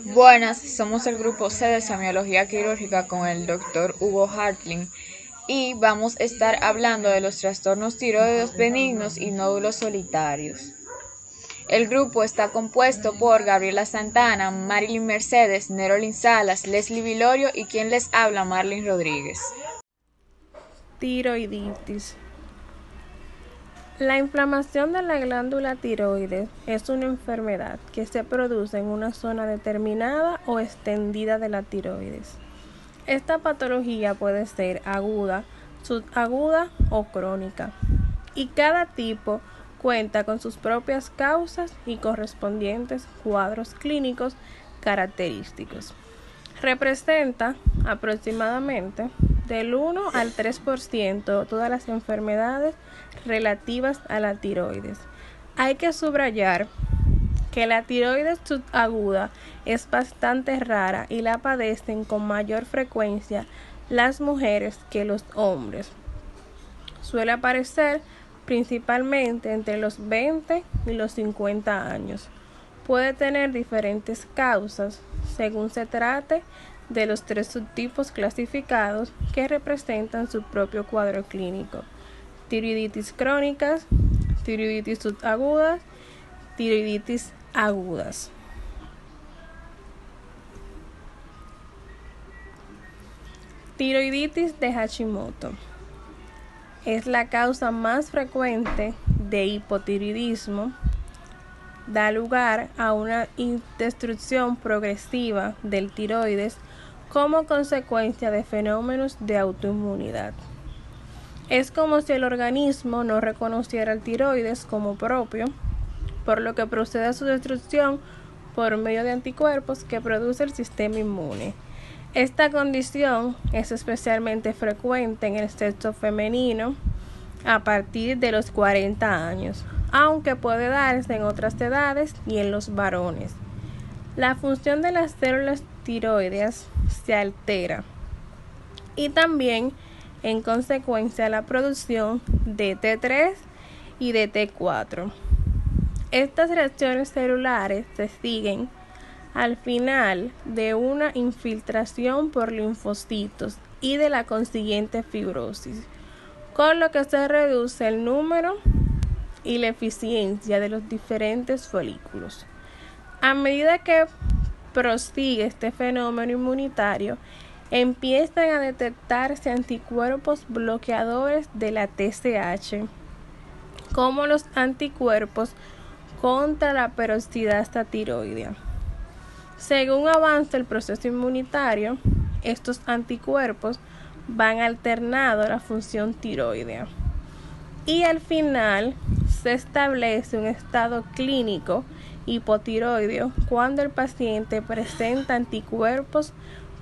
Buenas, somos el grupo C de Semiología Quirúrgica con el doctor Hugo Hartling y vamos a estar hablando de los trastornos tiroides benignos y nódulos solitarios. El grupo está compuesto por Gabriela Santana, Marilyn Mercedes, Nerolyn Salas, Leslie Vilorio y quien les habla, Marlene Rodríguez. Tiroiditis. La inflamación de la glándula tiroides es una enfermedad que se produce en una zona determinada o extendida de la tiroides. Esta patología puede ser aguda, subaguda o crónica, y cada tipo cuenta con sus propias causas y correspondientes cuadros clínicos característicos. Representa aproximadamente del 1 al 3% de todas las enfermedades relativas a la tiroides. Hay que subrayar que la tiroides subaguda es bastante rara y la padecen con mayor frecuencia las mujeres que los hombres. Suele aparecer principalmente entre los 20 y los 50 años. Puede tener diferentes causas según se trate de los 3 subtipos clasificados que representan su propio cuadro clínico: tiroiditis crónicas, tiroiditis subagudas, tiroiditis agudas. Tiroiditis de Hashimoto es la causa más frecuente de hipotiroidismo. Da lugar a una destrucción progresiva del tiroides como consecuencia de fenómenos de autoinmunidad. Es como si el organismo no reconociera el tiroides como propio, por lo que procede a su destrucción por medio de anticuerpos que produce el sistema inmune. Esta condición es especialmente frecuente en el sexo femenino a partir de los 40 años, aunque puede darse en otras edades y en los varones. La función de las células tiroideas se altera y también, en consecuencia, la producción de T3 y de T4. Estas reacciones celulares se siguen al final de una infiltración por linfocitos y de la consiguiente fibrosis, con lo que se reduce el número y la eficiencia de los diferentes folículos. A medida que prosigue este fenómeno inmunitario, empiezan a detectarse anticuerpos bloqueadores de la TSH, como los anticuerpos contra la peroxidasa tiroidea. Según avanza el proceso inmunitario, estos anticuerpos van alternando la función tiroidea y al final se establece un estado clínico hipotiroideo cuando el paciente presenta anticuerpos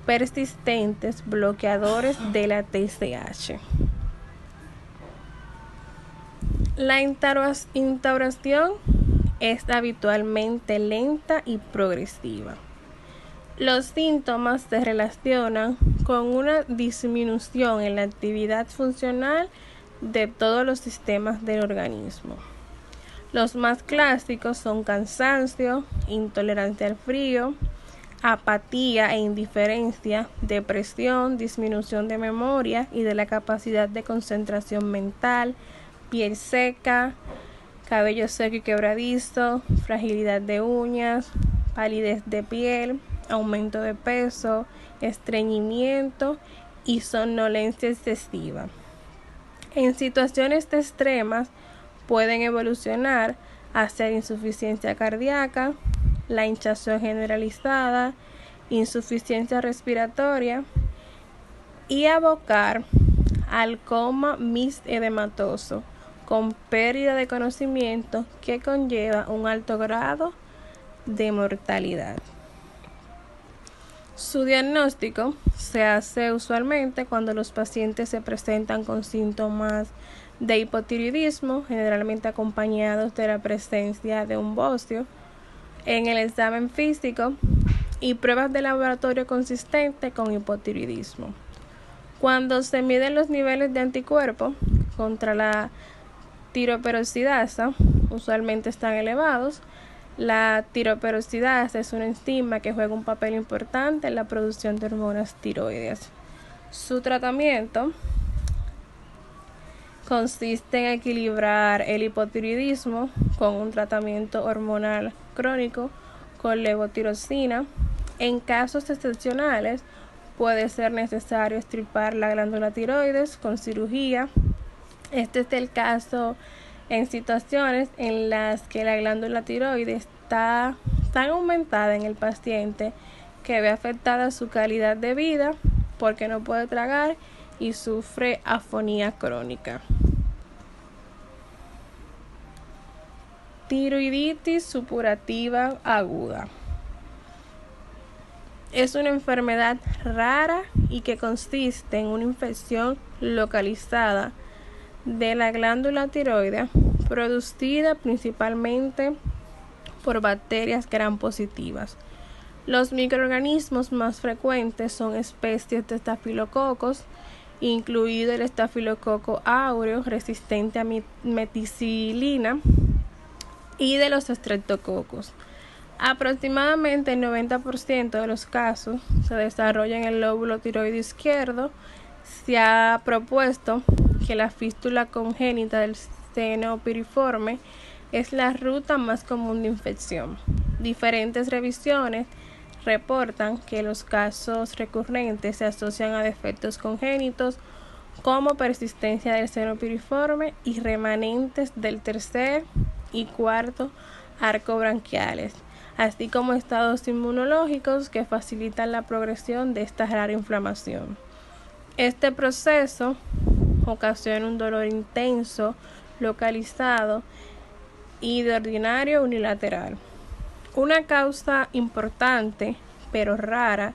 persistentes bloqueadores de la TSH. La instauración es habitualmente lenta y progresiva. Los síntomas se relacionan con una disminución en la actividad funcional de todos los sistemas del organismo. Los más clásicos son cansancio, intolerancia al frío, apatía e indiferencia, depresión, disminución de memoria y de la capacidad de concentración mental, piel seca, cabello seco y quebradizo, fragilidad de uñas, palidez de piel, aumento de peso, estreñimiento y somnolencia excesiva. En situaciones extremas pueden evolucionar hacia insuficiencia cardíaca, la hinchazón generalizada, insuficiencia respiratoria y abocar al coma mixedematoso con pérdida de conocimiento que conlleva un alto grado de mortalidad. Su diagnóstico se hace usualmente cuando los pacientes se presentan con síntomas de hipotiroidismo, generalmente acompañados de la presencia de un bocio en el examen físico y pruebas de laboratorio consistentes con hipotiroidismo. Cuando se miden los niveles de anticuerpos contra la tiroperoxidasa, usualmente están elevados. La tiroperoxidasa es una enzima que juega un papel importante en la producción de hormonas tiroideas. Su tratamiento consiste en equilibrar el hipotiroidismo con un tratamiento hormonal crónico con levotiroxina. En casos excepcionales puede ser necesario extirpar la glándula tiroides con cirugía. Este es el caso en situaciones en las que la glándula tiroides está tan aumentada en el paciente que ve afectada su calidad de vida porque no puede tragar y sufre afonía crónica. Tiroiditis supurativa aguda. Es una enfermedad rara y que consiste en una infección localizada de la glándula tiroidea producida principalmente por bacterias gram positivas. Los microorganismos más frecuentes son especies de estafilococos, incluido el estafilococo áureo resistente a meticilina y de los estreptococos. Aproximadamente el 90% de los casos se desarrolla en el lóbulo tiroideo izquierdo. Se ha propuesto que la fístula congénita del seno piriforme es la ruta más común de infección. Diferentes revisiones reportan que los casos recurrentes se asocian a defectos congénitos como persistencia del seno piriforme y remanentes del tercer y cuarto arco branquiales, así como estados inmunológicos que facilitan la progresión de esta rara inflamación. Este proceso ocasiona un dolor intenso, localizado y de ordinario unilateral. Una causa importante, pero rara,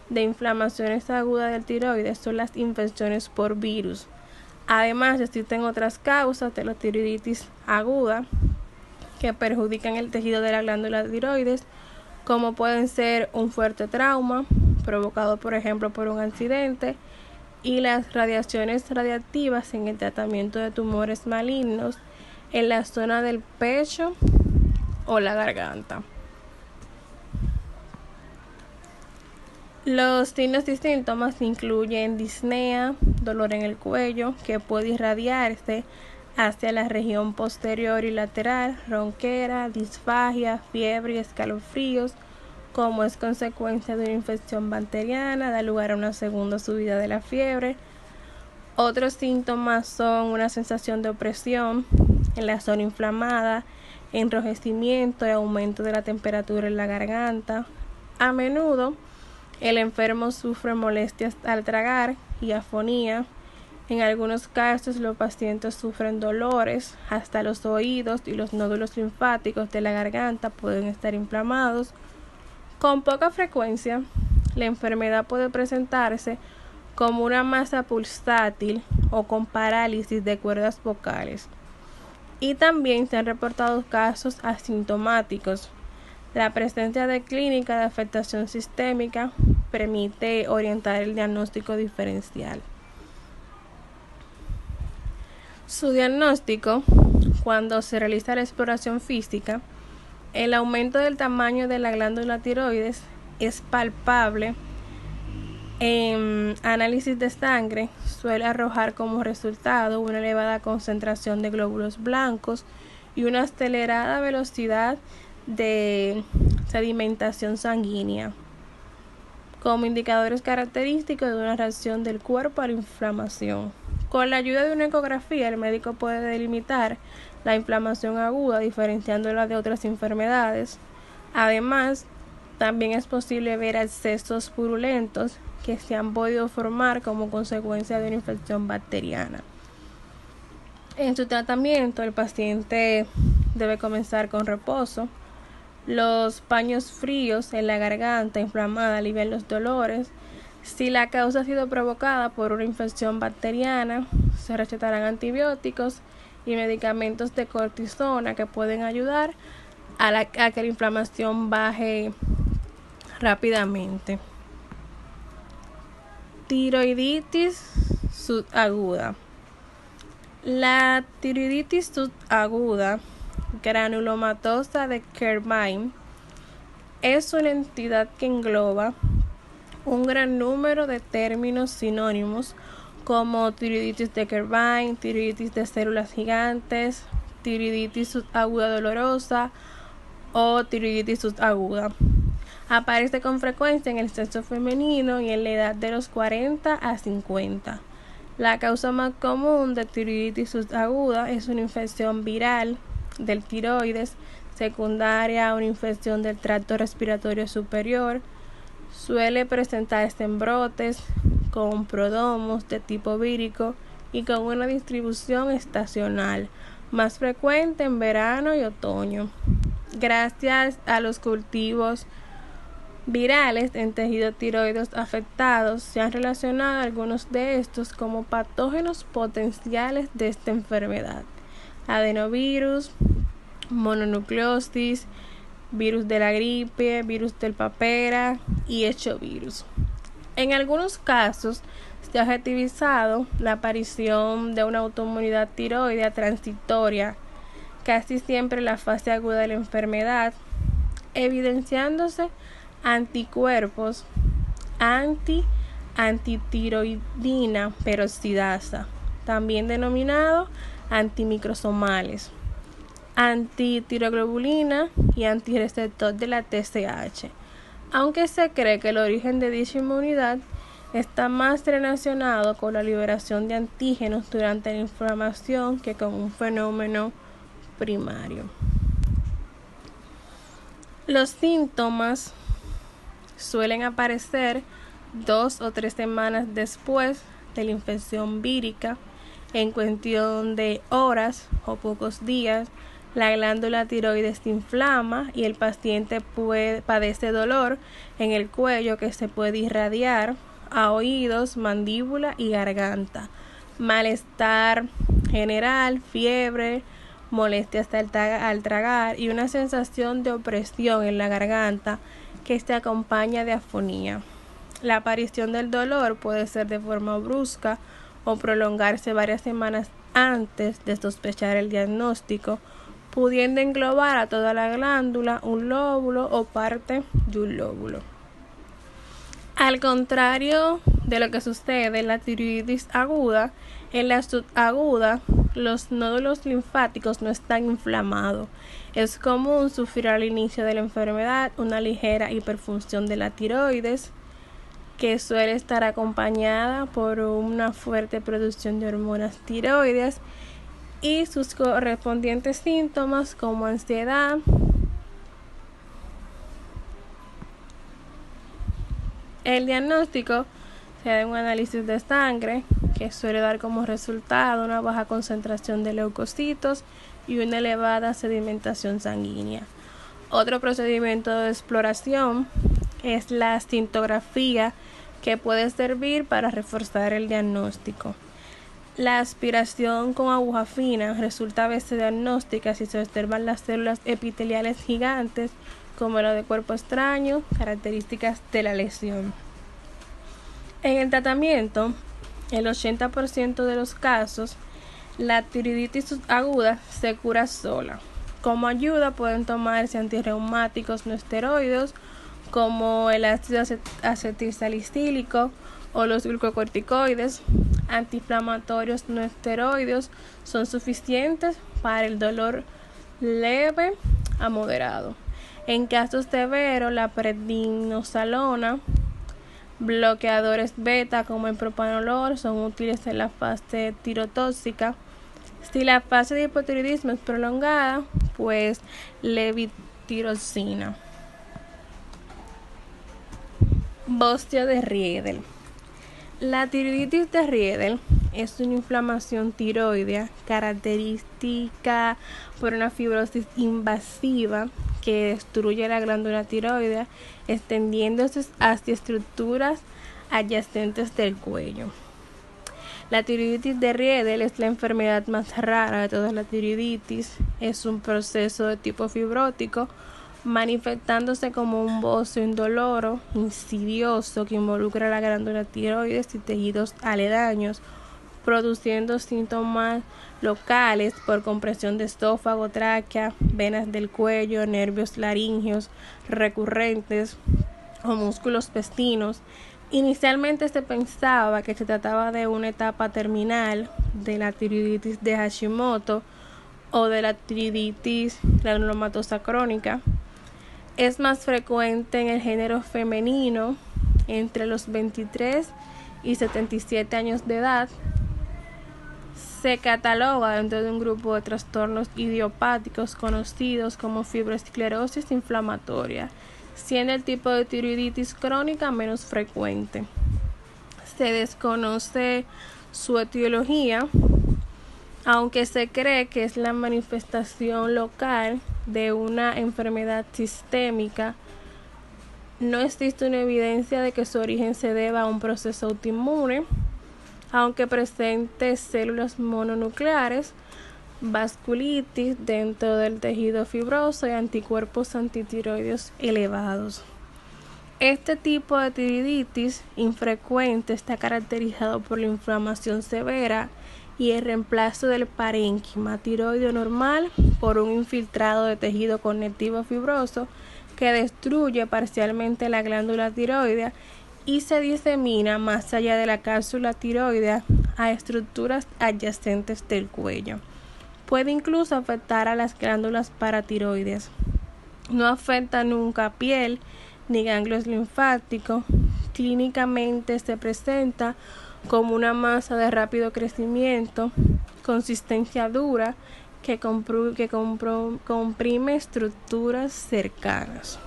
de inflamaciones agudas del tiroides son las infecciones por virus. Además, existen otras causas de la tiroiditis aguda que perjudican el tejido de la glándula tiroides, como pueden ser un fuerte trauma provocado, por ejemplo, por un accidente, y las radiaciones radiactivas en el tratamiento de tumores malignos en la zona del pecho o la garganta. Los signos y síntomas incluyen disnea, dolor en el cuello que puede irradiarse hacia la región posterior y lateral, ronquera, disfagia, fiebre y escalofríos, como es consecuencia de una infección bacteriana, da lugar a una segunda subida de la fiebre. Otros síntomas son una sensación de opresión en la zona inflamada, enrojecimiento y aumento de la temperatura en la garganta. A menudo, el enfermo sufre molestias al tragar y afonía. En algunos casos, los pacientes sufren dolores hasta los oídos y los nódulos linfáticos de la garganta pueden estar inflamados. Con poca frecuencia, la enfermedad puede presentarse como una masa pulsátil o con parálisis de cuerdas vocales. Y también se han reportado casos asintomáticos. La presencia de clínica de afectación sistémica permite orientar el diagnóstico diferencial. Su diagnóstico, cuando se realiza la exploración física, el aumento del tamaño de la glándula tiroides es palpable. En análisis de sangre suele arrojar como resultado una elevada concentración de glóbulos blancos y una acelerada velocidad de sedimentación sanguínea, como indicadores característicos de una reacción del cuerpo a la inflamación. Con la ayuda de una ecografía, el médico puede delimitar la inflamación aguda, diferenciándola de otras enfermedades. Además, también es posible ver abscesos purulentos que se han podido formar como consecuencia de una infección bacteriana. En su tratamiento, el paciente debe comenzar con reposo. Los paños fríos en la garganta inflamada alivian los dolores. Si la causa ha sido provocada por una infección bacteriana, se recetarán antibióticos y medicamentos de cortisona que pueden ayudar a que la inflamación baje rápidamente. Tiroiditis subaguda. La tiroiditis subaguda granulomatosa de Kerrbin es una entidad que engloba un gran número de términos sinónimos como tiroiditis de Kerrbin, tiroiditis de células gigantes, tiroiditis subaguda dolorosa o tiroiditis subaguda. Aparece con frecuencia en el sexo femenino y en la edad de los 40 a 50. La causa más común de tiroiditis subaguda es una infección viral del tiroides, secundaria a una infección del tracto respiratorio superior. Suele presentarse en brotes con prodromos de tipo vírico y con una distribución estacional, más frecuente en verano y otoño. Gracias a los cultivos virales en tejidos tiroides afectados, se han relacionado algunos de estos como patógenos potenciales de esta enfermedad: adenovirus, mononucleosis, virus de la gripe, virus del papera y hechovirus. En algunos casos se ha objetivizado la aparición de una autoinmunidad tiroidea transitoria, casi siempre en la fase aguda de la enfermedad, evidenciándose anticuerpos antitiroidina peroxidasa, también denominado antimicrosomales, antitiroglobulina y antirreceptor de la TSH, aunque se cree que el origen de dicha inmunidad está más relacionado con la liberación de antígenos durante la inflamación que con un fenómeno primario. Los síntomas suelen aparecer 2 o 3 semanas después de la infección vírica. En cuestión de horas o pocos días, la glándula tiroides se inflama y el paciente padece dolor en el cuello que se puede irradiar a oídos, mandíbula y garganta, malestar general, fiebre, molestias al tragar y una sensación de opresión en la garganta que se acompaña de afonía. La aparición del dolor puede ser de forma brusca o prolongarse varias semanas antes de sospechar el diagnóstico, pudiendo englobar a toda la glándula, un lóbulo o parte de un lóbulo. Al contrario de lo que sucede en la tiroiditis aguda, en la subaguda los nódulos linfáticos no están inflamados. Es común sufrir al inicio de la enfermedad una ligera hiperfunción de la tiroides, que suele estar acompañada por una fuerte producción de hormonas tiroides y sus correspondientes síntomas como ansiedad, el diagnóstico se da en un análisis de sangre que suele dar como resultado una baja concentración de leucocitos y una elevada sedimentación sanguínea. Otro procedimiento de exploración es la cintografía, que puede servir para reforzar el diagnóstico. La aspiración con aguja fina resulta a veces diagnóstica si se observan las células epiteliales gigantes como la de cuerpo extraño, características de la lesión. En el tratamiento, el 80% de los casos, la tiroiditis aguda se cura sola. Como ayuda pueden tomarse antirreumáticos no esteroides como el ácido acetilsalicílico o los glucocorticoides. Antiinflamatorios no esteroides son suficientes para el dolor leve a moderado. En casos severos, la prednisolona, bloqueadores beta como el propanolol son útiles en la fase tirotóxica. Si la fase de hipotiroidismo es prolongada, pues levotiroxina. Bostio de Riedel. La tiroiditis de Riedel es una inflamación tiroidea característica por una fibrosis invasiva que destruye la glándula tiroidea, extendiéndose hacia estructuras adyacentes del cuello. La tiroiditis de Riedel es la enfermedad más rara de todas las tiroiditis. Es un proceso de tipo fibrótico, manifestándose como un bocio indoloro, insidioso, que involucra la glándula tiroides y tejidos aledaños. produciendo síntomas locales por compresión de esófago, tráquea, venas del cuello, nervios laríngeos recurrentes o músculos pestinos. Inicialmente se pensaba que se trataba de una etapa terminal de la tiroiditis de Hashimoto o de la tiroiditis granulomatosa crónica. Es más frecuente en el género femenino entre los 23 y 77 años de edad. Se cataloga dentro de un grupo de trastornos idiopáticos conocidos como fibroesclerosis inflamatoria, siendo el tipo de tiroiditis crónica menos frecuente. Se desconoce su etiología, aunque se cree que es la manifestación local de una enfermedad sistémica. No existe una evidencia de que su origen se deba a un proceso autoinmune, aunque presente células mononucleares, vasculitis dentro del tejido fibroso y anticuerpos antitiroideos elevados. Este tipo de tiroiditis infrecuente está caracterizado por la inflamación severa y el reemplazo del parénquima tiroideo normal por un infiltrado de tejido conectivo fibroso que destruye parcialmente la glándula tiroidea y se disemina más allá de la cápsula tiroidea a estructuras adyacentes del cuello. Puede incluso afectar a las glándulas paratiroides. No afecta nunca piel ni ganglios linfáticos. Clínicamente se presenta como una masa de rápido crecimiento, consistencia dura, que comprime estructuras cercanas.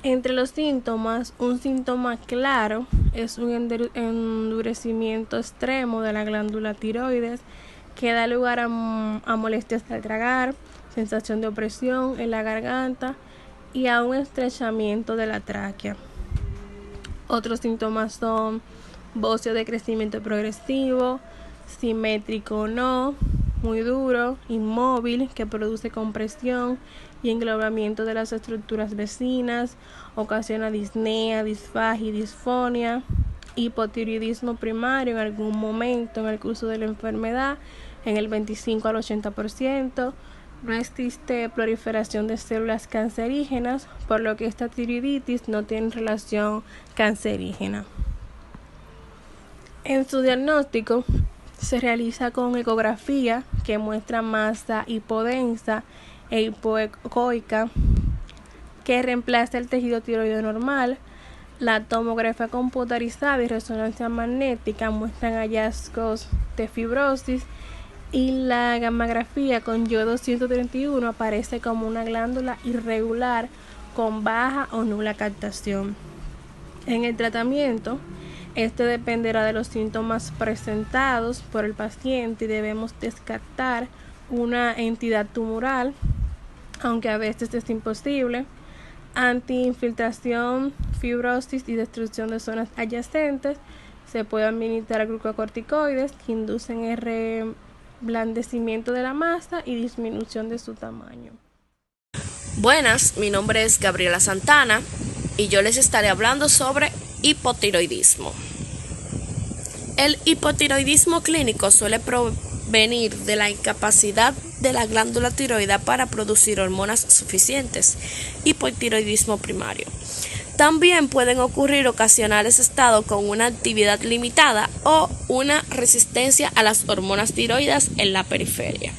Entre los síntomas, un síntoma claro es un endurecimiento extremo de la glándula tiroides que da lugar a molestias al tragar, sensación de opresión en la garganta y a un estrechamiento de la tráquea. Otros síntomas son bocio de crecimiento progresivo, simétrico o no, muy duro, inmóvil, que produce compresión y englobamiento de las estructuras vecinas, ocasiona disnea, disfagia y disfonia, hipotiroidismo primario en algún momento en el curso de la enfermedad, en el 25 al 80%, no existe proliferación de células cancerígenas, por lo que esta tiroiditis no tiene relación cancerígena. En su diagnóstico se realiza con ecografía que muestra masa hipodensa e hipoecoica que reemplaza el tejido tiroideo normal. La tomografía computarizada y resonancia magnética muestran hallazgos de fibrosis y la gammagrafía con yodo 131 aparece como una glándula irregular con baja o nula captación. En el tratamiento, este dependerá de los síntomas presentados por el paciente y debemos descartar una entidad tumoral, aunque a veces es imposible, antiinfiltración, fibrosis y destrucción de zonas adyacentes. Se puede administrar glucocorticoides que inducen el reblandecimiento de la masa y disminución de su tamaño. Buenas, mi nombre es Gabriela Santana y yo les estaré hablando sobre hipotiroidismo. El hipotiroidismo clínico suele provenir de la incapacidad de la glándula tiroidea para producir hormonas suficientes, hipotiroidismo primario. También pueden ocurrir ocasionales estados con una actividad limitada o una resistencia a las hormonas tiroideas en la periferia.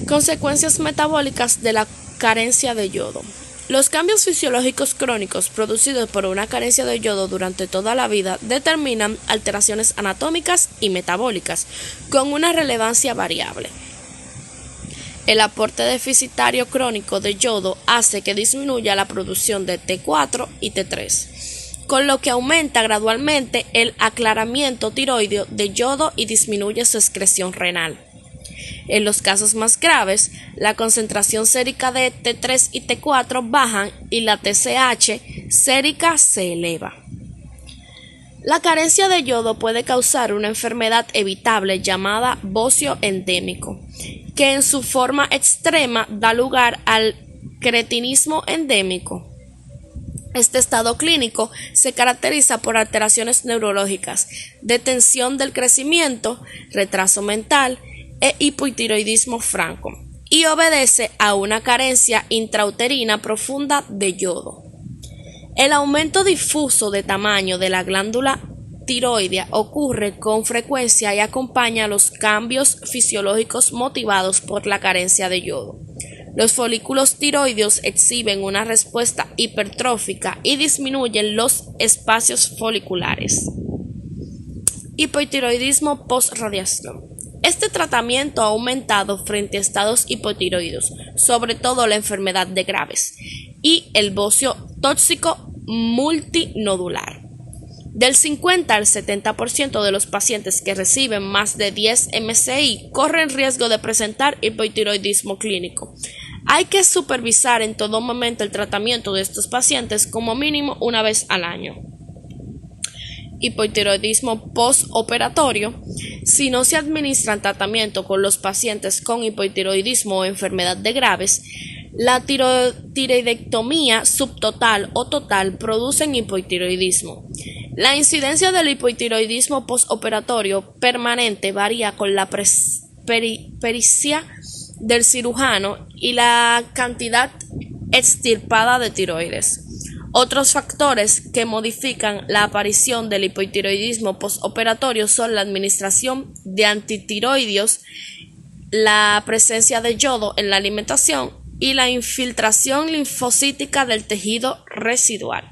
Consecuencias metabólicas de la carencia de yodo. Los cambios fisiológicos crónicos producidos por una carencia de yodo durante toda la vida determinan alteraciones anatómicas y metabólicas con una relevancia variable. El aporte deficitario crónico de yodo hace que disminuya la producción de T4 y T3, con lo que aumenta gradualmente el aclaramiento tiroideo de yodo y disminuye su excreción renal. En los casos más graves, la concentración sérica de T3 y T4 bajan y la TSH sérica se eleva. La carencia de yodo puede causar una enfermedad evitable llamada bocio endémico, que en su forma extrema da lugar al cretinismo endémico. Este estado clínico se caracteriza por alteraciones neurológicas, detención del crecimiento, retraso mental e hipotiroidismo franco, y obedece a una carencia intrauterina profunda de yodo. El aumento difuso de tamaño de la glándula tiroidea ocurre con frecuencia y acompaña los cambios fisiológicos motivados por la carencia de yodo. Los folículos tiroideos exhiben una respuesta hipertrófica y disminuyen los espacios foliculares. Hipotiroidismo post-radiación. Este tratamiento ha aumentado frente a estados hipotiroides, sobre todo la enfermedad de Graves y el bocio tóxico multinodular. Del 50 al 70% de los pacientes que reciben más de 10 MSI corren riesgo de presentar hipotiroidismo clínico. Hay que supervisar en todo momento el tratamiento de estos pacientes como mínimo una vez al año. Hipotiroidismo postoperatorio. Si no se administran tratamiento con los pacientes con hipotiroidismo o enfermedad de Graves, la tiroidectomía subtotal o total producen hipotiroidismo. La incidencia del hipotiroidismo postoperatorio permanente varía con la pericia del cirujano y la cantidad extirpada de tiroides. Otros factores que modifican la aparición del hipotiroidismo postoperatorio son la administración de antitiroideos, la presencia de yodo en la alimentación y la infiltración linfocítica del tejido residual.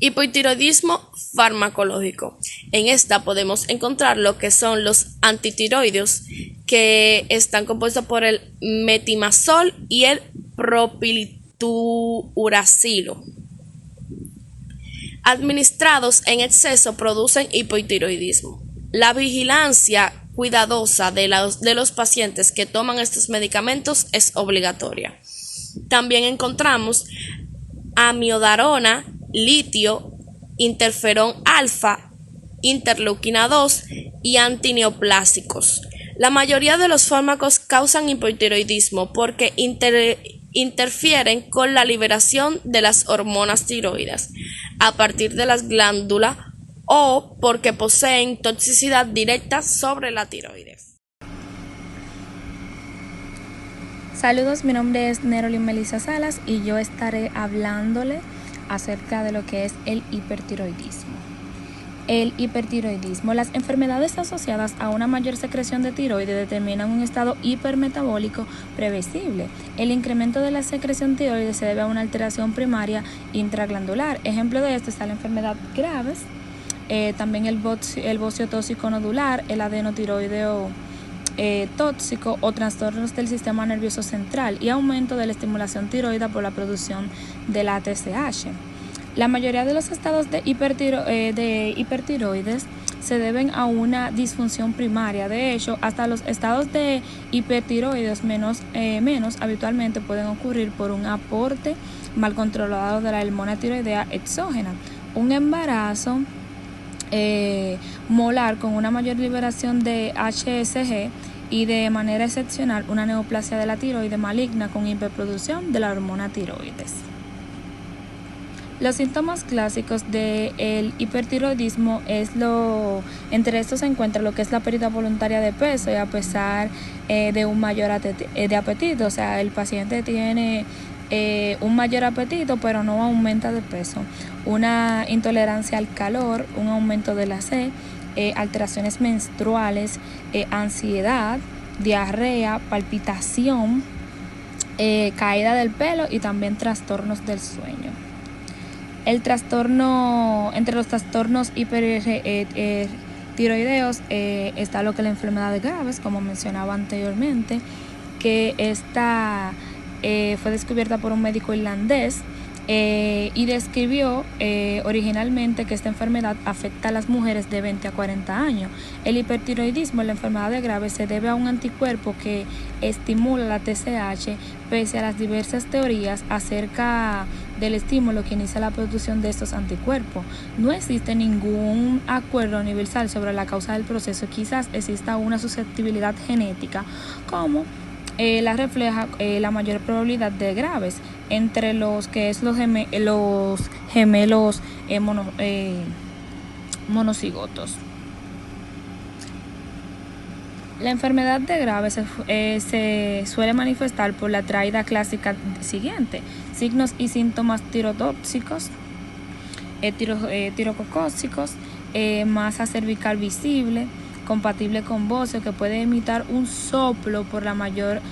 Hipotiroidismo farmacológico. En esta podemos encontrar lo que son los antitiroideos, que están compuestos por el metimazol y el propilturacilo. Administrados en exceso producen hipotiroidismo. La vigilancia cuidadosa de los pacientes que toman estos medicamentos es obligatoria. También encontramos amiodarona, litio, interferón alfa, interleuquina 2 y antineoplásicos. La mayoría de los fármacos causan hipotiroidismo porque interfieren con la liberación de las hormonas tiroides a partir de las glándulas o porque poseen toxicidad directa sobre la tiroides. Saludos, mi nombre es Nerolyn Melissa Salas y yo estaré hablándole acerca de lo que es el hipertiroidismo. El hipertiroidismo. Las enfermedades asociadas a una mayor secreción de tiroides determinan un estado hipermetabólico previsible. El incremento de la secreción tiroides se debe a una alteración primaria intraglandular. Ejemplo de esto está la enfermedad Graves, también el bocio tóxico nodular, el adenotiroideo tóxico o trastornos del sistema nervioso central y aumento de la estimulación tiroidea por la producción de la TSH. La mayoría de los estados de hipertiroides se deben a una disfunción primaria. De hecho, hasta los estados de hipertiroides menos habitualmente pueden ocurrir por un aporte mal controlado de la hormona tiroidea exógena. Un embarazo molar con una mayor liberación de HSG y de manera excepcional una neoplasia de la tiroide maligna con hiperproducción de la hormona tiroides. Los síntomas clásicos del hipertiroidismo entre estos se encuentra lo que es la pérdida voluntaria de peso y a pesar de un mayor apetito, o sea, el paciente tiene un mayor apetito pero no aumenta de peso, una intolerancia al calor, un aumento de la sed, alteraciones menstruales, ansiedad, diarrea, palpitación, caída del pelo y también trastornos del sueño. Entre los trastornos hipertiroideos está lo que es la enfermedad de Graves, como mencionaba anteriormente, que esta fue descubierta por un médico irlandés y describió originalmente que esta enfermedad afecta a las mujeres de 20 a 40 años. El hipertiroidismo en la enfermedad de Graves se debe a un anticuerpo que estimula la TSH pese a las diversas teorías acerca del estímulo que inicia la producción de estos anticuerpos. No existe ningún acuerdo universal sobre la causa del proceso. Quizás exista una susceptibilidad genética como la refleja la mayor probabilidad de graves entre los que es los gemelos monocigotos. La enfermedad de Graves se suele manifestar por la traída clásica siguiente: signos y síntomas tirotóxicos, tirococóxicos, masa cervical visible, compatible con bocio, que puede imitar un soplo por mayor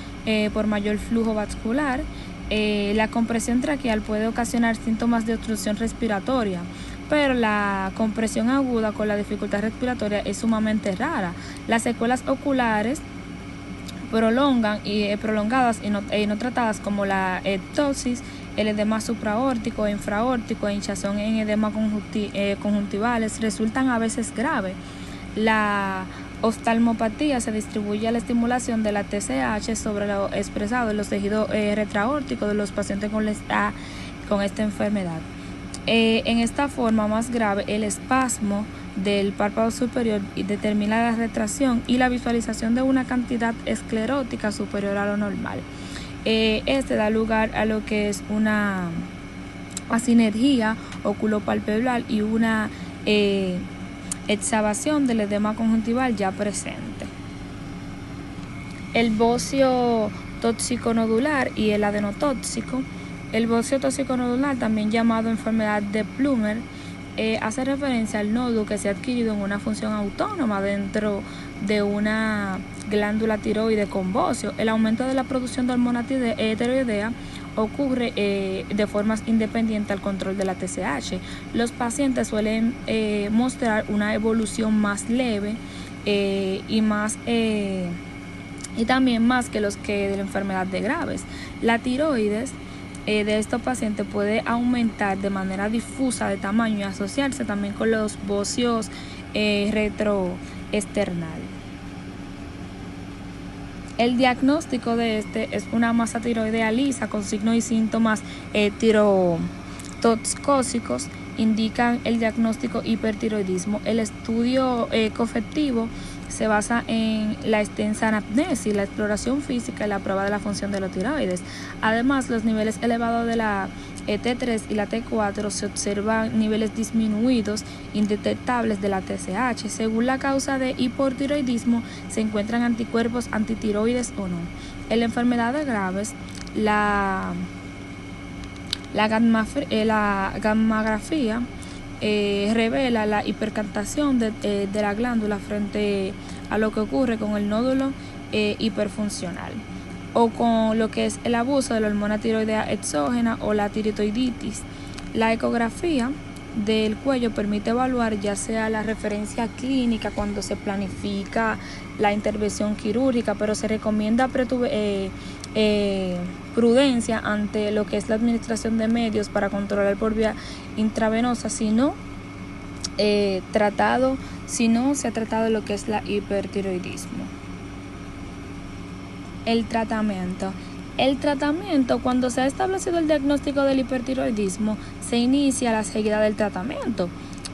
flujo vascular. La compresión traqueal puede ocasionar síntomas de obstrucción respiratoria, pero la compresión aguda con la dificultad respiratoria es sumamente rara. Las secuelas oculares prolongadas y no tratadas, como la ectosis, el edema supraórtico, infraórtico e hinchazón en edema conjuntivales, resultan a veces graves. La oftalmopatía se distribuye a la estimulación de la TSH sobre lo expresado en los tejidos retroaórticos de los pacientes con esta enfermedad. En esta forma más grave, el espasmo del párpado superior determina la retracción y la visualización de una cantidad esclerótica superior a lo normal. Este da lugar a lo que es una asinergia oculopalpebral y una exacerbación del edema conjuntival ya presente. El bocio tóxico-nodular y el adenotóxico. El bocio tóxico-nodular, también llamado enfermedad de Plummer, hace referencia al nódulo que se ha adquirido en una función autónoma dentro de una glándula tiroide con bocio. El aumento de la producción de hormona tiroidea ocurre de formas independientes al control de la TSH. Los pacientes suelen mostrar una evolución más leve y también más que los que de la enfermedad de Graves. La tiroides de estos pacientes puede aumentar de manera difusa de tamaño y asociarse también con los bocios retroesternal. El diagnóstico de este es una masa tiroidea lisa con signos y síntomas tirotoxicósicos. Indican el diagnóstico hipertiroidismo. El estudio cofectivo se basa en la extensa anamnesis, la exploración física y la prueba de la función de los tiroides. Además, los niveles elevados de la T3 y la T4 se observan niveles disminuidos indetectables de la TSH. Según la causa de hipotiroidismo, se encuentran anticuerpos antitiroides o no. En la enfermedad de Graves, la gammagrafía revela la hipercantación de la glándula frente a lo que ocurre con el nódulo hiperfuncional o con lo que es el abuso de la hormona tiroidea exógena o la tiroiditis. La ecografía del cuello permite evaluar ya sea la referencia clínica cuando se planifica la intervención quirúrgica, pero se recomienda prudencia ante lo que es la administración de medios para controlar por vía intravenosa si no se ha tratado lo que es la hipertiroidismo. El tratamiento, cuando se ha establecido el diagnóstico del hipertiroidismo, se inicia la seguida del tratamiento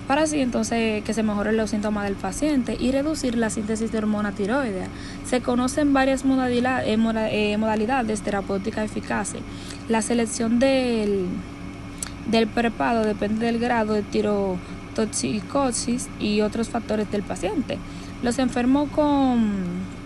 para así entonces que se mejoren los síntomas del paciente y reducir la síntesis de hormona tiroidea. Se conocen varias modalidades terapéuticas eficaces. La selección del preparado depende del grado de tirotoxicosis y otros factores del paciente. Los enfermos con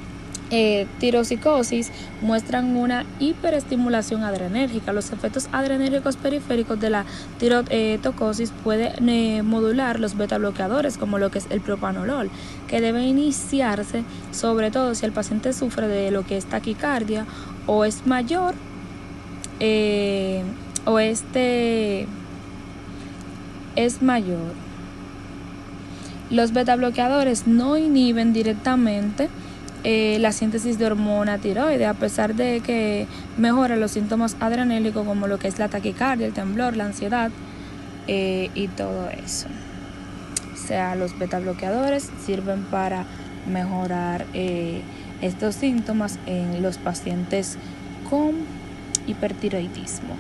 tirosicosis muestran una hiperestimulación adrenérgica. Los efectos adrenérgicos periféricos de la tirotocosis pueden modular los betabloqueadores, como lo que es el propanolol, que debe iniciarse sobre todo si el paciente sufre de lo que es taquicardia o es mayor es mayor. Los betabloqueadores no inhiben directamente la síntesis de hormona tiroide, a pesar de que mejora los síntomas adrenérgicos como lo que es la taquicardia, el temblor, la ansiedad y todo eso. O sea, los betabloqueadores sirven para mejorar estos síntomas en los pacientes con hipertiroidismo.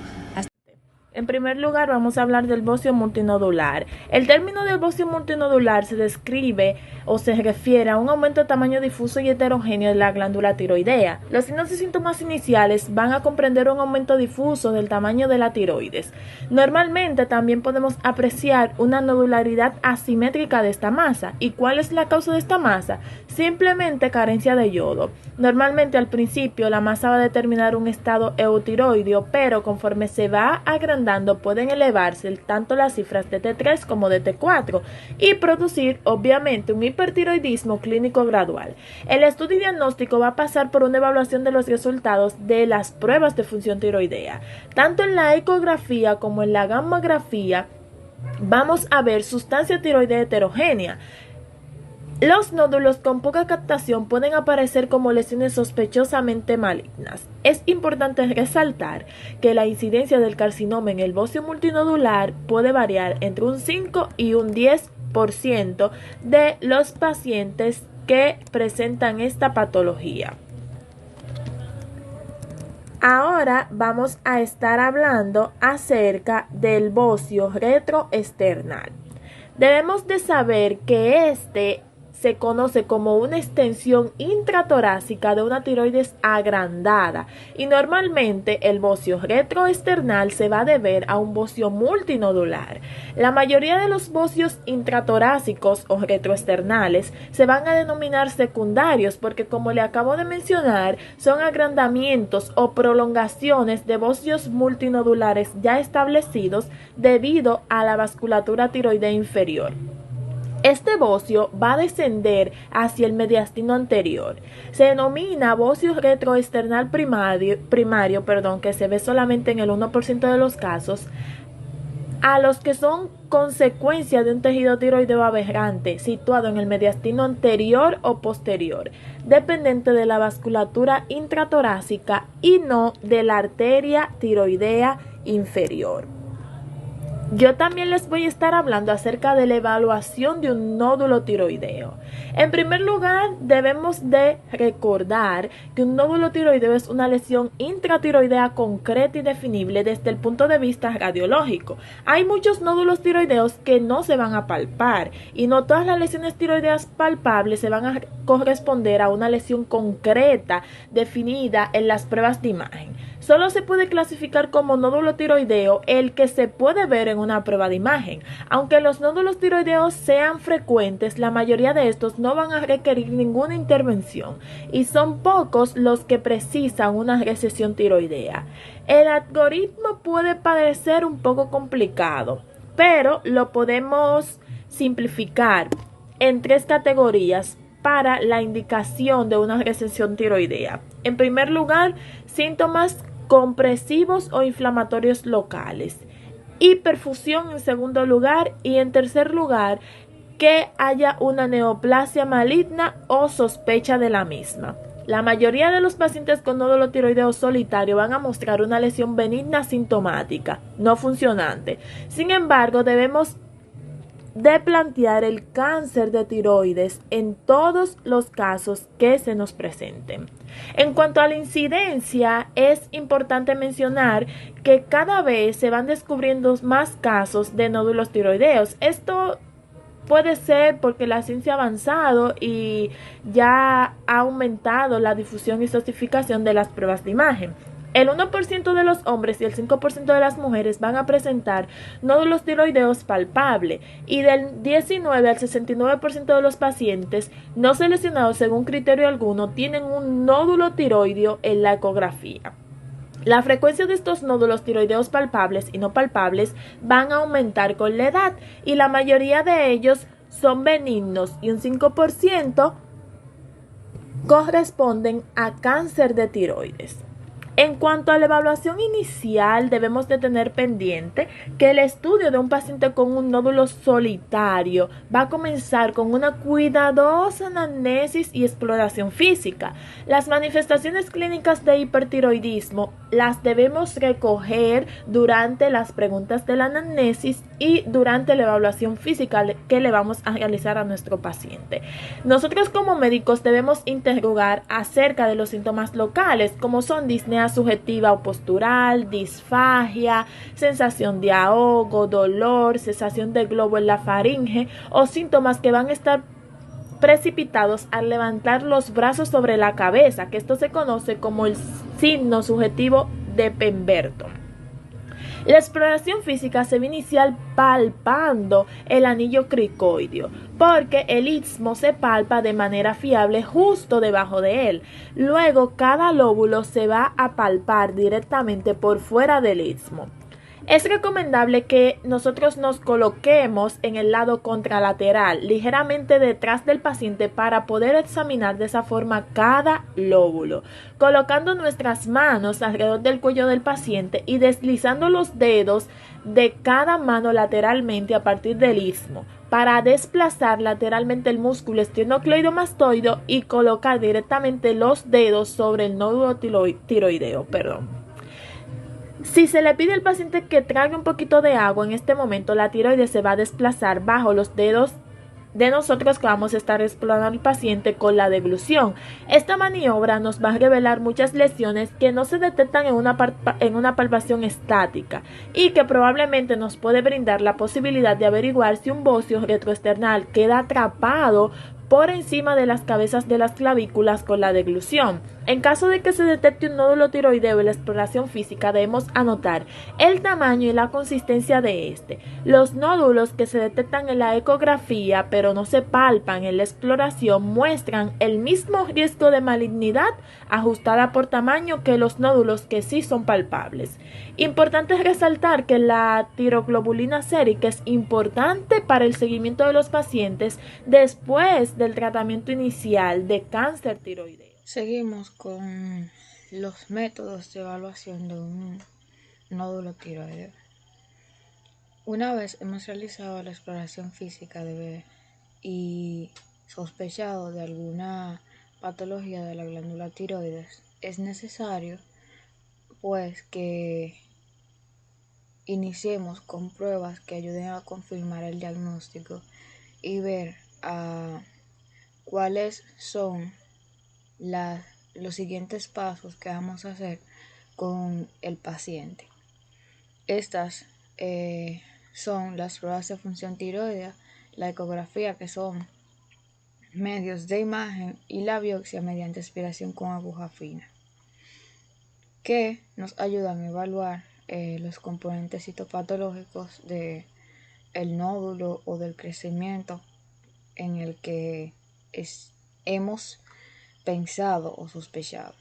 En primer lugar, vamos a hablar del bocio multinodular. El término del bocio multinodular se describe o se refiere a un aumento de tamaño difuso y heterogéneo de la glándula tiroidea. Los signos y síntomas iniciales van a comprender un aumento difuso del tamaño de la tiroides. Normalmente también podemos apreciar una nodularidad asimétrica de esta masa. ¿Y cuál es la causa de esta masa? Simplemente carencia de yodo. Normalmente al principio la masa va a determinar un estado eutiroideo, pero conforme se va agrandando pueden elevarse tanto las cifras de T3 como de T4 y producir obviamente un hipertiroidismo clínico gradual. El estudio diagnóstico va a pasar por una evaluación de los resultados de las pruebas de función tiroidea. Tanto en la ecografía como en la gamografía vamos a ver sustancia tiroidea heterogénea. Los nódulos con poca captación pueden aparecer como lesiones sospechosamente malignas. Es importante resaltar que la incidencia del carcinoma en el bocio multinodular puede variar entre un 5 y un 10% de los pacientes que presentan esta patología. Ahora vamos a estar hablando acerca del bocio retroesternal. Debemos de saber que este se conoce como una extensión intratorácica de una tiroides agrandada y normalmente el bocio retroesternal se va a deber a un bocio multinodular. La mayoría de los bocios intratorácicos o retroesternales se van a denominar secundarios porque, como le acabo de mencionar, son agrandamientos o prolongaciones de bocios multinodulares ya establecidos debido a la vasculatura tiroidea inferior. Este bocio va a descender hacia el mediastino anterior. Se denomina bocio retroesternal primario, que se ve solamente en el 1% de los casos, a los que son consecuencia de un tejido tiroideo aberrante situado en el mediastino anterior o posterior, dependiente de la vasculatura intratorácica y no de la arteria tiroidea inferior. Yo también les voy a estar hablando acerca de la evaluación de un nódulo tiroideo. En primer lugar, debemos de recordar que un nódulo tiroideo es una lesión intratiroidea concreta y definible desde el punto de vista radiológico. Hay muchos nódulos tiroideos que no se van a palpar y no todas las lesiones tiroideas palpables se van a corresponder a una lesión concreta definida en las pruebas de imagen. Solo se puede clasificar como nódulo tiroideo el que se puede ver en una prueba de imagen. Aunque los nódulos tiroideos sean frecuentes, la mayoría de estos no van a requerir ninguna intervención y son pocos los que precisan una recesión tiroidea. El algoritmo puede parecer un poco complicado, pero lo podemos simplificar en 3 categorías para la indicación de una recesión tiroidea. En primer lugar, síntomas compresivos o inflamatorios locales, hiperfusión en segundo lugar y en tercer lugar que haya una neoplasia maligna o sospecha de la misma. La mayoría de los pacientes con nódulo tiroideo solitario van a mostrar una lesión benigna sintomática, no funcionante. Sin embargo, debemos de plantear el cáncer de tiroides en todos los casos que se nos presenten. En cuanto a la incidencia, es importante mencionar que cada vez se van descubriendo más casos de nódulos tiroideos. Esto puede ser porque la ciencia ha avanzado y ya ha aumentado la difusión y sofisticación de las pruebas de imagen. El 1% de los hombres y el 5% de las mujeres van a presentar nódulos tiroideos palpables y del 19 al 69% de los pacientes no seleccionados según criterio alguno tienen un nódulo tiroideo en la ecografía. La frecuencia de estos nódulos tiroideos palpables y no palpables van a aumentar con la edad y la mayoría de ellos son benignos y un 5% corresponden a cáncer de tiroides. En cuanto a la evaluación inicial, debemos de tener pendiente que el estudio de un paciente con un nódulo solitario va a comenzar con una cuidadosa anamnesis y exploración física. Las manifestaciones clínicas de hipertiroidismo las debemos recoger durante las preguntas de la anamnesis y durante la evaluación física que le vamos a realizar a nuestro paciente. Nosotros como médicos debemos interrogar acerca de los síntomas locales, como son disnea apnea subjetiva o postural, disfagia, sensación de ahogo, dolor, cesación del globo en la faringe o síntomas que van a estar precipitados al levantar los brazos sobre la cabeza, que esto se conoce como el signo subjetivo de Pemberton. La exploración física se va a iniciar palpando el anillo cricoideo, porque el istmo se palpa de manera fiable justo debajo de él. Luego, cada lóbulo se va a palpar directamente por fuera del istmo. Es recomendable que nosotros nos coloquemos en el lado contralateral, ligeramente detrás del paciente para poder examinar de esa forma cada lóbulo, colocando nuestras manos alrededor del cuello del paciente y deslizando los dedos de cada mano lateralmente a partir del istmo para desplazar lateralmente el músculo esternocleidomastoideo y colocar directamente los dedos sobre el nódulo tiroideo. Si se le pide al paciente que trague un poquito de agua, en este momento la tiroides se va a desplazar bajo los dedos de nosotros que vamos a estar explorando al paciente con la deglución. Esta maniobra nos va a revelar muchas lesiones que no se detectan en una palpación estática y que probablemente nos puede brindar la posibilidad de averiguar si un bocio retroesternal queda atrapado por encima de las cabezas de las clavículas con la deglución. En caso de que se detecte un nódulo tiroideo en la exploración física, debemos anotar el tamaño y la consistencia de este. Los nódulos que se detectan en la ecografía pero no se palpan en la exploración muestran el mismo riesgo de malignidad ajustada por tamaño que los nódulos que sí son palpables. Importante resaltar que la tiroglobulina sérica es importante para el seguimiento de los pacientes después del tratamiento inicial de cáncer tiroideo. Seguimos con los métodos de evaluación de un nódulo tiroideo. Una vez hemos realizado la exploración física y sospechado de alguna patología de la glándula tiroides, es necesario pues que iniciemos con pruebas que ayuden a confirmar el diagnóstico y ver cuáles son los siguientes pasos que vamos a hacer con el paciente. Estas son las pruebas de función tiroidea, la ecografía, que son medios de imagen, y la biopsia mediante aspiración con aguja fina, que nos ayudan a evaluar los componentes citopatológicos del nódulo o del crecimiento en el que hemos pensado o sospechado.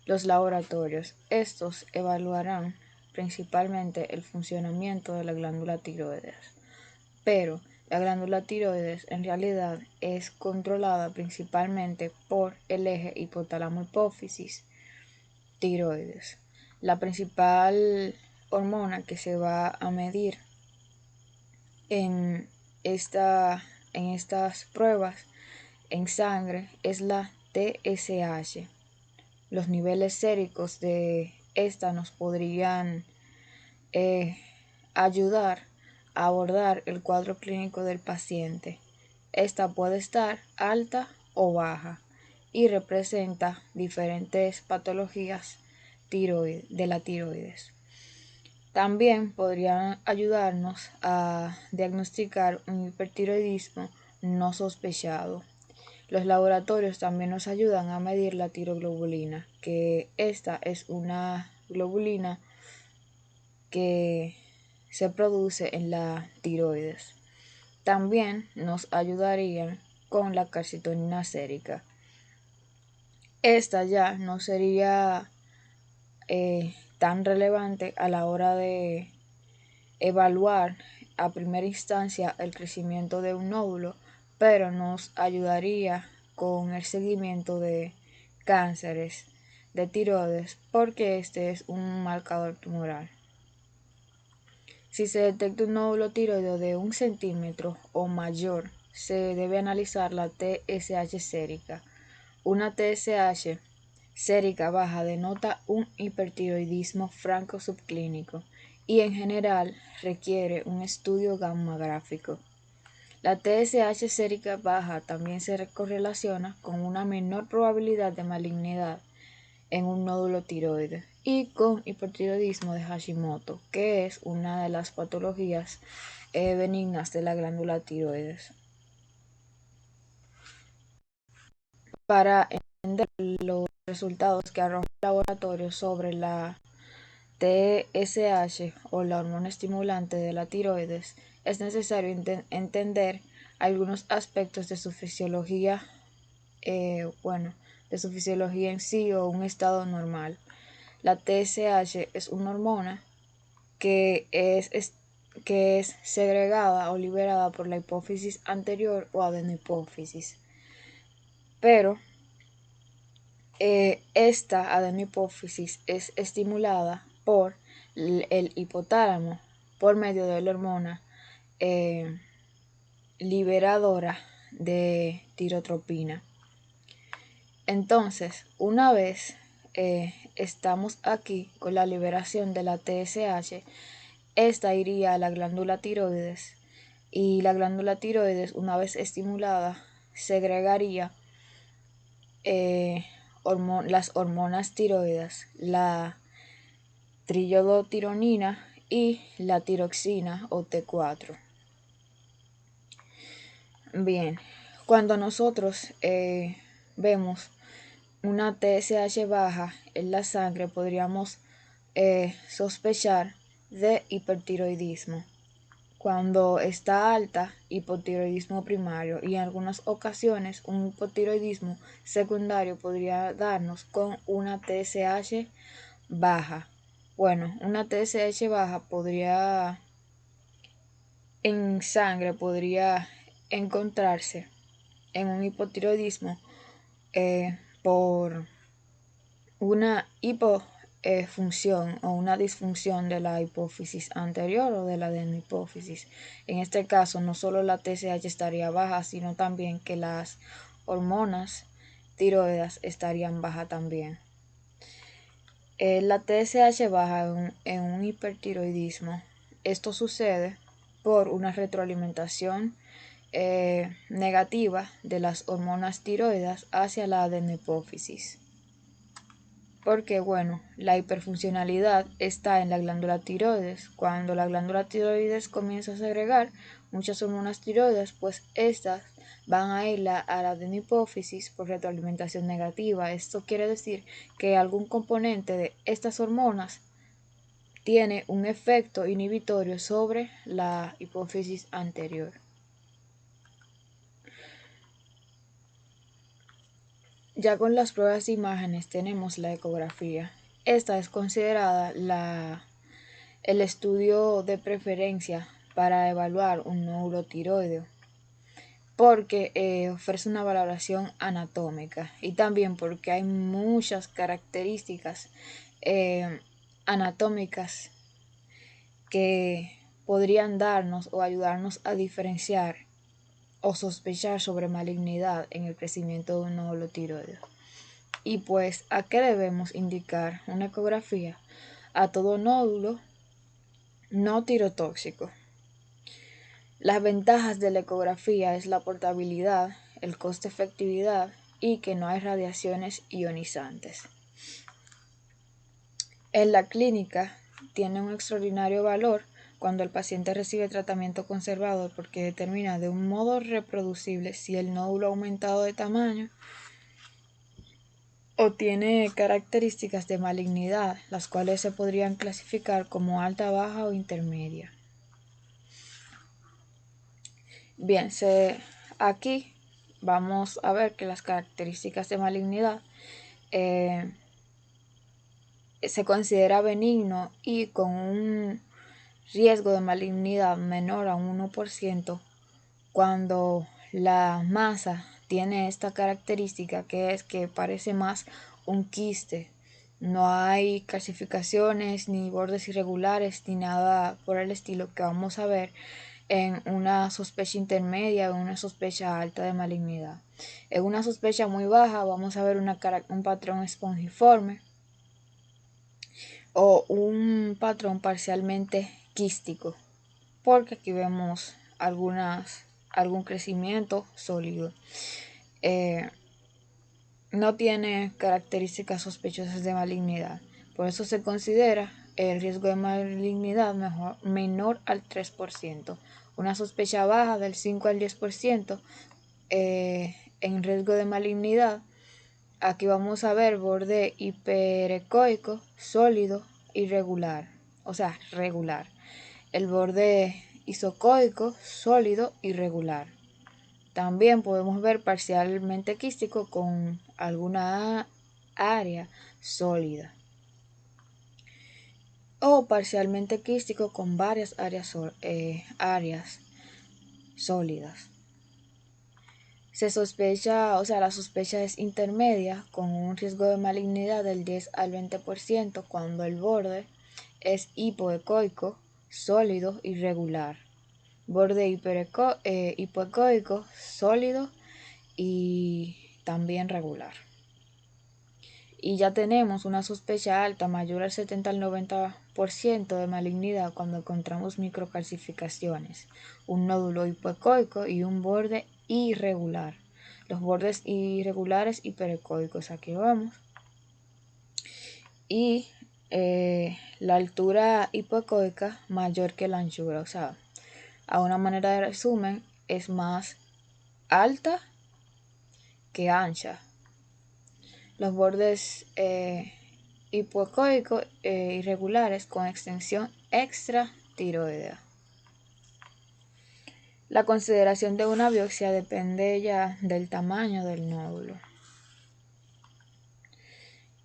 Los laboratorios. Estos evaluarán principalmente el funcionamiento de la glándula tiroides, pero la glándula tiroides en realidad es controlada principalmente por el eje hipotálamo-hipófisis tiroides. La principal hormona que se va a medir en estas pruebas en sangre es la TSH. Los niveles séricos de esta nos podrían ayudar a abordar el cuadro clínico del paciente. Esta puede estar alta o baja y representa diferentes patologías de la tiroides. También podrían ayudarnos a diagnosticar un hipertiroidismo no sospechado. Los laboratorios también nos ayudan a medir la tiroglobulina, que esta es una globulina que se produce en la tiroides. También nos ayudarían con la calcitonina sérica. Esta ya no sería tan relevante a la hora de evaluar a primera instancia el crecimiento de un nódulo, pero nos ayudaría con el seguimiento de cánceres de tiroides porque este es un marcador tumoral. Si se detecta un nódulo tiroideo de 1 centímetro o mayor, se debe analizar la TSH sérica. Una TSH sérica baja denota un hipertiroidismo franco subclínico y en general requiere un estudio gamma-gráfico. La TSH sérica baja también se correlaciona con una menor probabilidad de malignidad en un nódulo tiroide y con hipotiroidismo de Hashimoto, que es una de las patologías benignas de la glándula tiroides. Para entender los resultados que arroja el laboratorio sobre la TSH o la hormona estimulante de la tiroides, es necesario entender algunos aspectos de su fisiología, de su fisiología en sí o un estado normal. La TSH es una hormona que es segregada o liberada por la hipófisis anterior o adenohipófisis. Pero esta adenohipófisis es estimulada por el hipotálamo por medio de la hormona liberadora de tirotropina. Entonces, una vez estamos aquí con la liberación de la TSH, esta iría a la glándula tiroides y la glándula tiroides, una vez estimulada, segregaría las hormonas tiroides, la triiodotironina y la tiroxina o T4. Bien, cuando nosotros vemos una TSH baja en la sangre, podríamos sospechar de hipertiroidismo. Cuando está alta, hipotiroidismo primario, y en algunas ocasiones un hipotiroidismo secundario podría darnos con una TSH baja. Bueno, una TSH baja en sangre podría encontrarse en un hipotiroidismo por una hipofunción o una disfunción de la hipófisis anterior o de la adenohipófisis. En este caso, no solo la TSH estaría baja, sino también que las hormonas tiroides estarían bajas también. La TSH baja en un hipertiroidismo. Esto sucede por una retroalimentación negativa de las hormonas tiroides hacia la adenohipófisis. Porque, bueno, la hiperfuncionalidad está en la glándula tiroides. Cuando la glándula tiroides comienza a segregar muchas hormonas tiroides, pues estas van a ir a la adenohipófisis por retroalimentación negativa. Esto quiere decir que algún componente de estas hormonas tiene un efecto inhibitorio sobre la hipófisis anterior. Ya con las pruebas de imágenes tenemos la ecografía. Esta es considerada el estudio de preferencia para evaluar un nódulo tiroideo, porque ofrece una valoración anatómica y también porque hay muchas características anatómicas que podrían darnos o ayudarnos a diferenciar o sospechar sobre malignidad en el crecimiento de un nódulo tiroideo. Y pues, ¿a qué debemos indicar una ecografía? A todo nódulo no tirotóxico. Las ventajas de la ecografía es la portabilidad, el coste-efectividad y que no hay radiaciones ionizantes. En la clínica tiene un extraordinario valor cuando el paciente recibe tratamiento conservador porque determina de un modo reproducible si el nódulo ha aumentado de tamaño o tiene características de malignidad, las cuales se podrían clasificar como alta, baja o intermedia. Bien, aquí vamos a ver que las características de malignidad se considera benigno y con un riesgo de malignidad menor a un 1% cuando la masa tiene esta característica, que es que parece más un quiste. No hay calcificaciones ni bordes irregulares ni nada por el estilo que vamos a ver en una sospecha intermedia o una sospecha alta de malignidad. En una sospecha muy baja vamos a ver un patrón espongiforme o un patrón parcialmente quístico, porque aquí vemos algún crecimiento sólido. no tiene características sospechosas de malignidad. Por eso se considera el riesgo de malignidad menor al 3%. Una sospecha baja del 5 al 10% en riesgo de malignidad. Aquí vamos a ver borde hiperecoico, sólido y regular. O sea, regular. El borde isocoico, sólido y regular. También podemos ver parcialmente quístico con alguna área sólida. O parcialmente quístico con varias áreas sólidas. Se sospecha, la sospecha es intermedia con un riesgo de malignidad del 10 al 20% cuando el borde es hipoecoico, sólido y regular. Borde hipoecoico, sólido y también regular. Y ya tenemos una sospecha alta mayor al 70 al 90% de malignidad cuando encontramos microcalcificaciones, un nódulo hipoecoico y un borde irregular. Los bordes irregulares hiperecoicos, aquí vamos. Y la altura hipoecoica mayor que la anchura, o sea, a una manera de resumen, es más alta que ancha. Los bordes hipoecoicos irregulares con extensión extratiroidea. La consideración de una biopsia depende ya del tamaño del nódulo.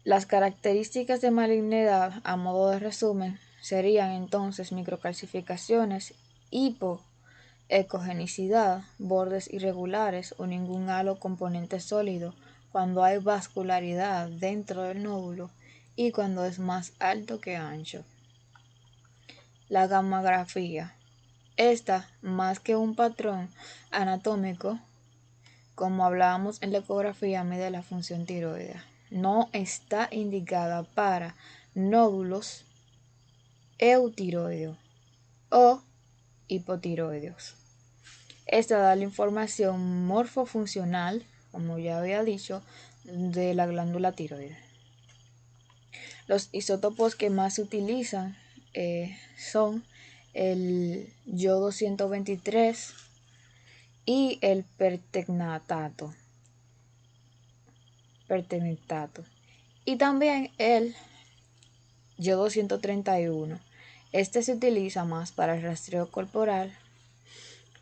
Las características de malignidad, a modo de resumen, serían entonces microcalcificaciones, hipoecogenicidad, bordes irregulares o ningún halo componente sólido cuando hay vascularidad dentro del nódulo y cuando es más alto que ancho. La gammagrafía. Esta, más que un patrón anatómico, como hablábamos en la ecografía, mide la función tiroidea. No está indicada para nódulos eutiroideos o hipotiroideos. Esta da la información morfofuncional, como ya había dicho, de la glándula tiroides. Los isótopos que más se utilizan son el yodo 123 y el pertecnatato. Y también el yodo 131. Este se utiliza más para el rastreo corporal,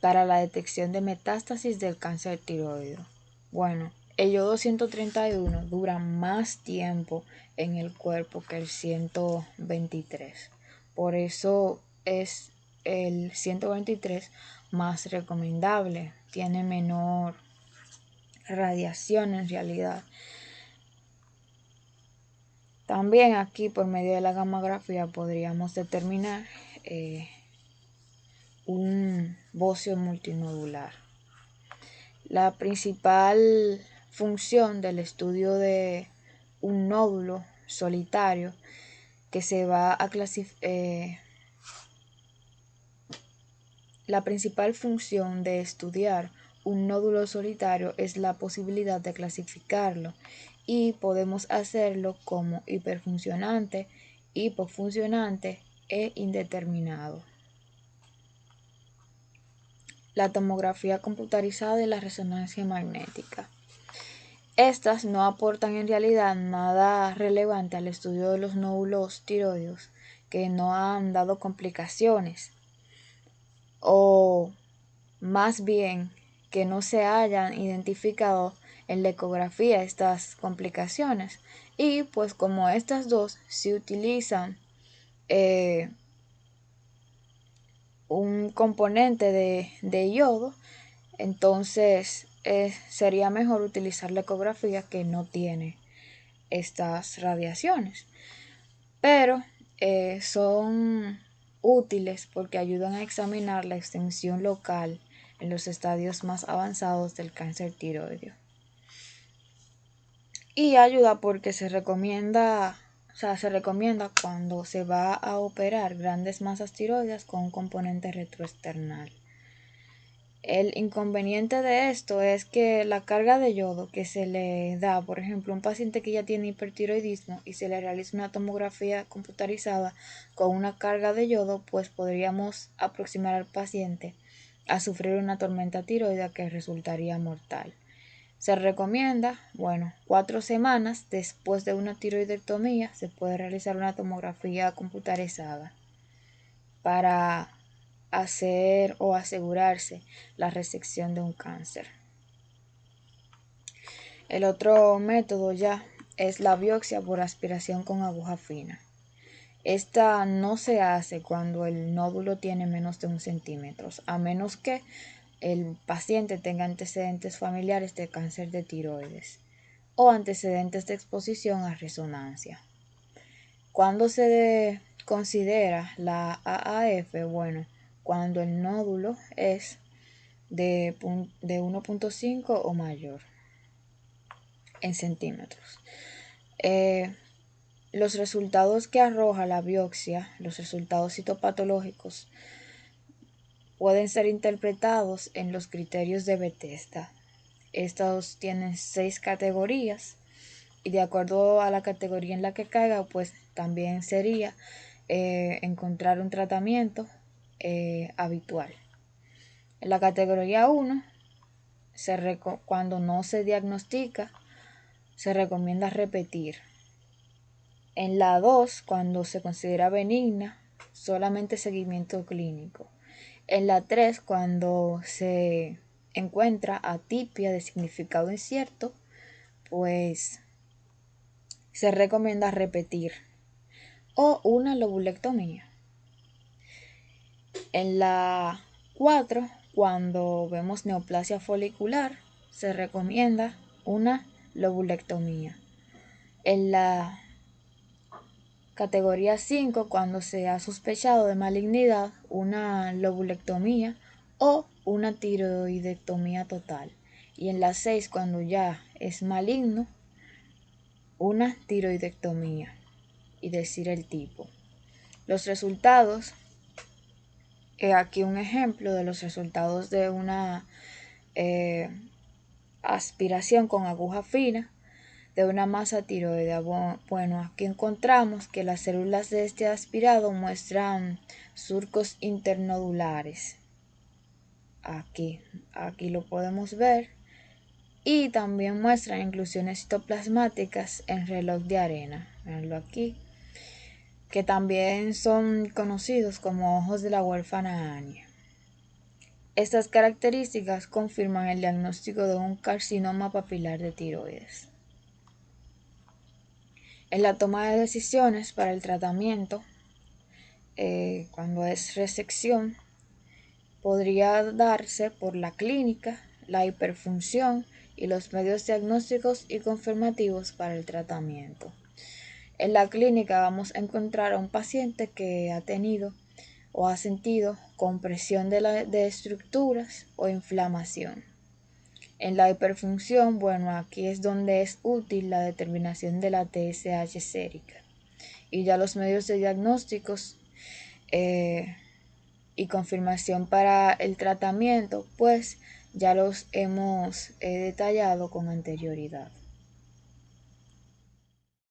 para la detección de metástasis del cáncer tiroideo. Bueno, el yodo 131 dura más tiempo en el cuerpo que el 123. Por eso es el 123 más recomendable. Tiene menor radiación en realidad. También aquí por medio de la gammagrafía podríamos determinar un bocio multinodular. La principal función del estudio de un nódulo solitario que se va a la principal función de estudiar un nódulo solitario es la posibilidad de clasificarlo y podemos hacerlo como hiperfuncionante, hipofuncionante e indeterminado. La tomografía computarizada y la resonancia magnética. Estas no aportan en realidad nada relevante al estudio de los nódulos tiroideos que no han dado complicaciones, o más bien que no se hayan identificado en la ecografía estas complicaciones. Y pues como estas dos se utilizan un componente de yodo, entonces sería mejor utilizar la ecografía que no tiene estas radiaciones. Pero son útiles porque ayudan a examinar la extensión local en los estadios más avanzados del cáncer tiroideo. Y ayuda porque se recomienda cuando se va a operar grandes masas tiroideas con un componente retroesternal. El inconveniente de esto es que la carga de yodo que se le da, por ejemplo, a un paciente que ya tiene hipertiroidismo y se le realiza una tomografía computarizada con una carga de yodo, pues podríamos aproximar al paciente a sufrir una tormenta tiroidea que resultaría mortal. Se recomienda, 4 semanas después de una tiroidectomía se puede realizar una tomografía computarizada para hacer o asegurarse la resección de un cáncer. El otro método ya es la biopsia por aspiración con aguja fina. Esta no se hace cuando el nódulo tiene menos de 1 centímetro, a menos que el paciente tenga antecedentes familiares de cáncer de tiroides o antecedentes de exposición a resonancia. ¿Cuándo se considera la AAF? Cuando el nódulo es de 1.5 o mayor en centímetros. Los resultados que arroja la biopsia, los resultados citopatológicos, pueden ser interpretados en los criterios de Bethesda. Estos tienen 6 categorías y de acuerdo a la categoría en la que caiga, pues también sería encontrar un tratamiento habitual. En la categoría 1, cuando no se diagnostica, se recomienda repetir. En la 2, cuando se considera benigna, solamente seguimiento clínico. En la 3, cuando se encuentra atipia de significado incierto, pues se recomienda repetir o una lobulectomía. En la 4, cuando vemos neoplasia folicular, se recomienda una lobulectomía. En la categoría 5, cuando se ha sospechado de malignidad, una lobulectomía o una tiroidectomía total. Y en la 6, cuando ya es maligno, una tiroidectomía y decir el tipo. Los resultados, aquí un ejemplo de los resultados de una aspiración con aguja fina de una masa tiroidea. Aquí encontramos que las células de este aspirado muestran surcos internodulares. Aquí lo podemos ver. Y también muestran inclusiones citoplasmáticas en reloj de arena. Veanlo aquí. Que también son conocidos como ojos de la huérfana Anya. Estas características confirman el diagnóstico de un carcinoma papilar de tiroides. En la toma de decisiones para el tratamiento, cuando es resección, podría darse por la clínica, la hiperfunción y los medios diagnósticos y confirmativos para el tratamiento. En la clínica vamos a encontrar a un paciente que ha tenido o ha sentido compresión de estructuras o inflamación. En la hiperfunción, aquí es donde es útil la determinación de la TSH sérica. Y ya los medios de diagnósticos y confirmación para el tratamiento, pues ya los hemos detallado con anterioridad.